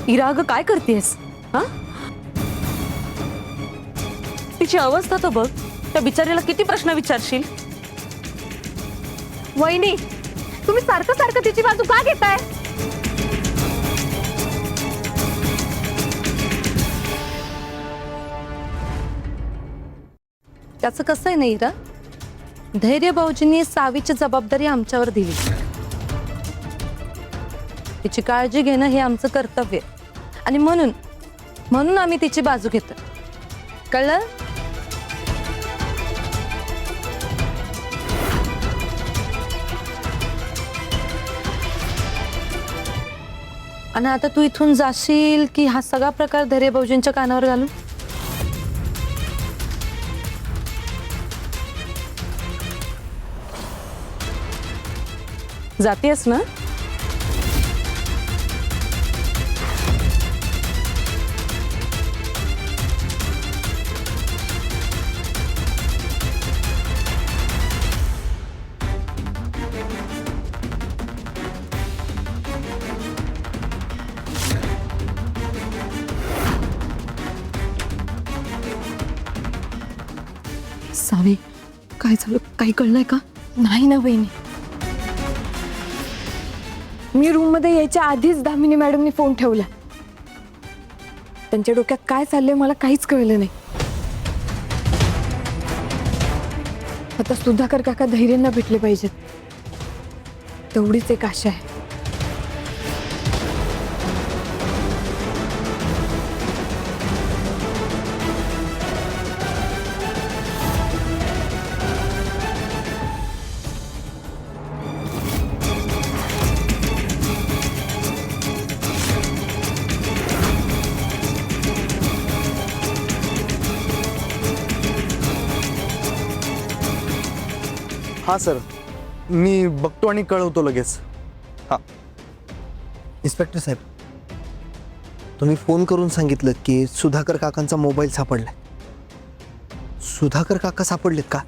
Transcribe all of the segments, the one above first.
इरा अगं काय करतेस? हा, तिची अवस्था तर बघ. त्या बिचारीला किती प्रश्न विचारशील? वहिनी, तुम्ही सारखं सारखं तिची बाजू का घेताय? त्याचं कसं आहे ना इरा, धैर्य भाऊजींनी सावीची जबाबदारी आमच्यावर दिली. तिची काळजी घेणं हे आमचं कर्तव्य आहे. आणि म्हणून आम्ही तिची बाजू घेतो. कळलं? आणि आता तू इथून जाशील की हा सगळा प्रकार धैर्य भाऊजींच्या कानावर घालून? जातेस ना? सावी, काय झालं? काही कळलंय का? नाही ना वहिनी. मी रूम मध्ये यायच्या आधीच दामिनी मॅडमनी फोन ठेवला. त्यांच्या डोक्यात काय चाललंय मला काहीच कळलं नाही. आता सुधाकर काका धैर्यांना भेटले पाहिजेत, तेवढीच एक आशा आहे. हां सर, मी बघतो आणि कळवतो लगेच. हां. इन्स्पेक्टर साहेब, तुम्ही फोन करून सांगितलं की सुधाकर काकांचा मोबाईल सापडलाय. सुधाकर काका सापडलेत का?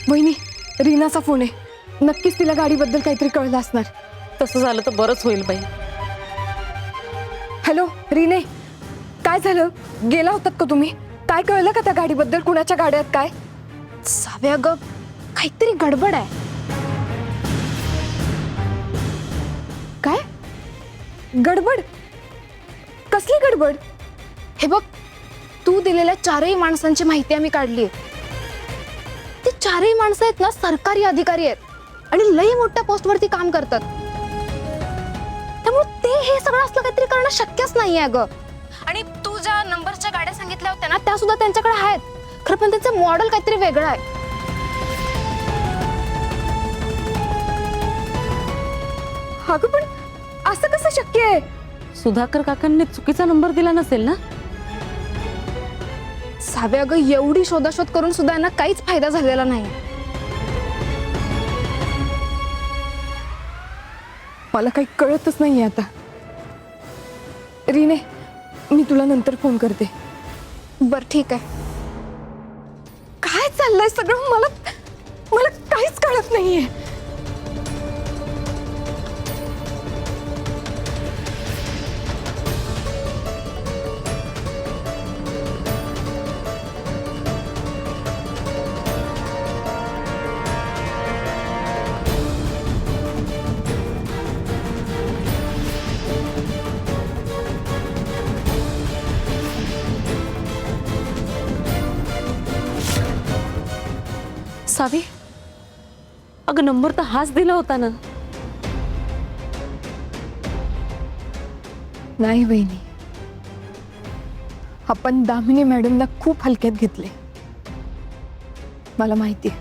वहिनी, रीनाचा फोन आहे. नक्कीच तिला गाडीबद्दल काहीतरी कळलं असणार. तसं झालं तर बरंच होईल बाई. हॅलो रीने, काय झालं? गेला होतात का तुम्ही? काय कळलं का त्या गाडीबद्दल? कुणाच्या गाड्यात काय? साव्या ग, काहीतरी गडबड आहे. काय गडबड? कसली गडबड? हे बघ, तू दिलेल्या चारही माणसांची माहिती आम्ही काढली आहे. ते चारही माणसं आहेत ना, सरकारी अधिकारी आहेत आणि लई मोठ्या पोस्टवरती काम करतात. त्यामुळे ते हे सगळं असलं काहीतरी करणं शक्यच नाहीये ग. आणि तू ज्या नंबरच्या गाड्या सांगितल्या होत्या ना, त्या सुद्धा त्यांच्याकडे आहेत खरं, पण त्यांचं मॉडेल काहीतरी वेगळं आहे. अगं पण असं कसं शक्य आहे? सुधाकर काकांनी चुकीचा नंबर दिला नसेल ना? साव्या ग, एवढी शोधाशोध करून सुद्धा यांना काहीच फायदा झालेला नाही. मला काही कळतच नाहीये आता. रीने, मी तुला नंतर फोन करते. बर ठीक आहे. काय चाललंय सगळं? मला काहीच कळत नाहीये. सावी, अगं नंबर तर हाच दिला होता ना? नाही बहिणी, आपण दामिनी मॅडमला खूप हलक्यात घेतले. मला माहिती आहे,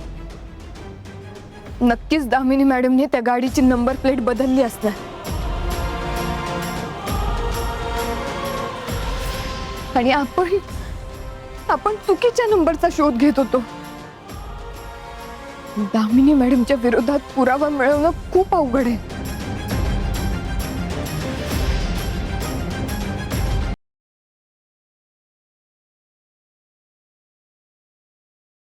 नक्कीच दामिनी मॅडमने त्या गाडीची नंबर प्लेट बदलली असणार. आणि आपण चुकीच्या नंबरचा शोध घेत होतो. दामिनी मॅडमच्या विरोधात पुरावा मिळवणं खूप अवघड आहे.